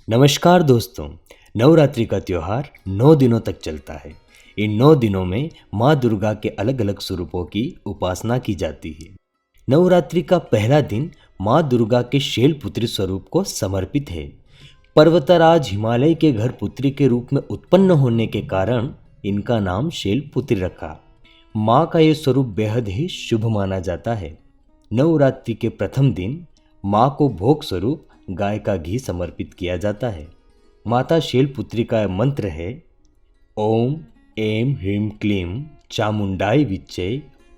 नमस्कार दोस्तों। नवरात्रि का त्यौहार 9 दिनों तक चलता है। इन 9 दिनों में माँ दुर्गा के अलग अलग स्वरूपों की उपासना की जाती है। नवरात्रि का पहला दिन माँ दुर्गा के शैलपुत्री स्वरूप को समर्पित है। पर्वतराज हिमालय के घर पुत्री के रूप में उत्पन्न होने के कारण इनका नाम शैलपुत्री रखा। माँ का यह स्वरूप बेहद ही शुभ माना जाता है। नवरात्रि के प्रथम दिन माँ को भोग स्वरूप गाय का घी समर्पित किया जाता है। माता शैलपुत्री का मंत्र है ओम ऐं ह्रीं क्लीं चामुंडाय विच्चे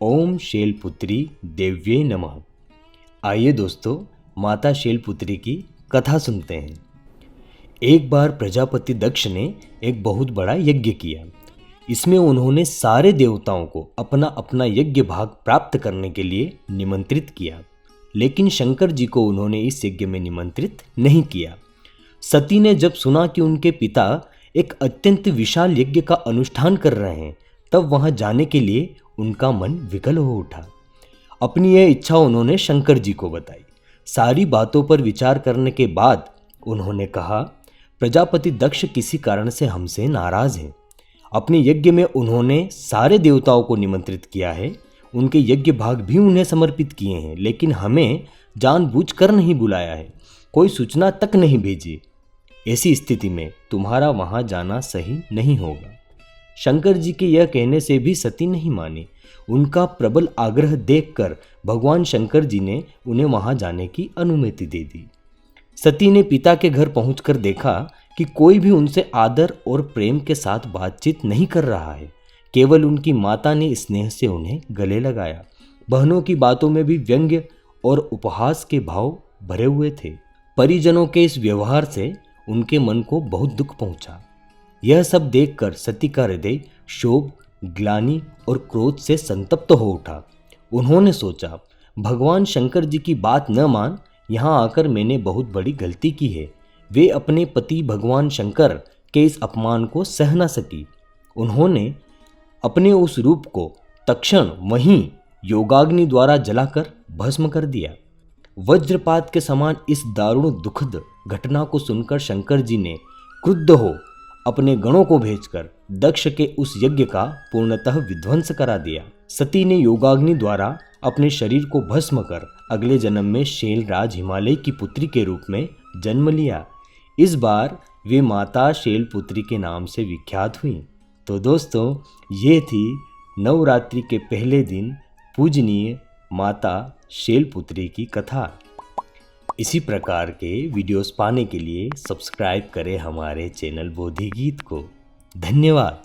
ओम शैलपुत्री देव्ये नमः। आइए दोस्तों, माता शैलपुत्री की कथा सुनते हैं। एक बार प्रजापति दक्ष ने एक बहुत बड़ा यज्ञ किया। इसमें उन्होंने सारे देवताओं को अपना अपना यज्ञ भाग प्राप्त करने के लिए निमंत्रित किया, लेकिन शंकर जी को उन्होंने इस यज्ञ में निमंत्रित नहीं किया। सती ने जब सुना कि उनके पिता एक अत्यंत विशाल यज्ञ का अनुष्ठान कर रहे हैं, तब वहां जाने के लिए उनका मन विकल हो उठा। अपनी यह इच्छा उन्होंने शंकर जी को बताई। सारी बातों पर विचार करने के बाद उन्होंने कहा, प्रजापति दक्ष किसी कारण से हमसे नाराज हैं। अपने यज्ञ में उन्होंने सारे देवताओं को निमंत्रित किया है, उनके यज्ञ भाग भी उन्हें समर्पित किए हैं, लेकिन हमें जानबूझकर नहीं बुलाया है, कोई सूचना तक नहीं भेजी। ऐसी स्थिति में तुम्हारा वहां जाना सही नहीं होगा। शंकर जी के यह कहने से भी सती नहीं मानी। उनका प्रबल आग्रह देखकर भगवान शंकर जी ने उन्हें वहां जाने की अनुमति दे दी। सती ने पिता के घर पहुंचकर देखा कि कोई भी उनसे आदर और प्रेम के साथ बातचीत नहीं कर रहा है। केवल उनकी माता ने स्नेह से उन्हें गले लगाया। बहनों की बातों में भी व्यंग्य और उपहास के भाव भरे हुए थे। परिजनों के इस व्यवहार से उनके मन को बहुत दुख पहुंचा। यह सब देखकर सती का हृदय शोक, ग्लानि और क्रोध से संतप्त हो उठा। उन्होंने सोचा, भगवान शंकर जी की बात न मान यहाँ आकर मैंने बहुत बड़ी गलती की है। वे अपने पति भगवान शंकर के इस अपमान को सह न सकी। उन्होंने अपने उस रूप को तत्क्षण वहीं योगाग्नि द्वारा जलाकर भस्म कर दिया। वज्रपात के समान इस दारुण दुखद घटना को सुनकर शंकर जी ने क्रुद्ध हो अपने गणों को भेजकर दक्ष के उस यज्ञ का पूर्णतः विध्वंस करा दिया। सती ने योगाग्नि द्वारा अपने शरीर को भस्म कर अगले जन्म में शैलराज हिमालय की पुत्री के रूप में जन्म लिया। इस बार वे माता शैलपुत्री के नाम से विख्यात हुई। तो दोस्तों, ये थी नवरात्रि के पहले दिन पूजनीय माता शैलपुत्री की कथा। इसी प्रकार के वीडियोस पाने के लिए सब्सक्राइब करें हमारे चैनल बोधिगीत को। धन्यवाद।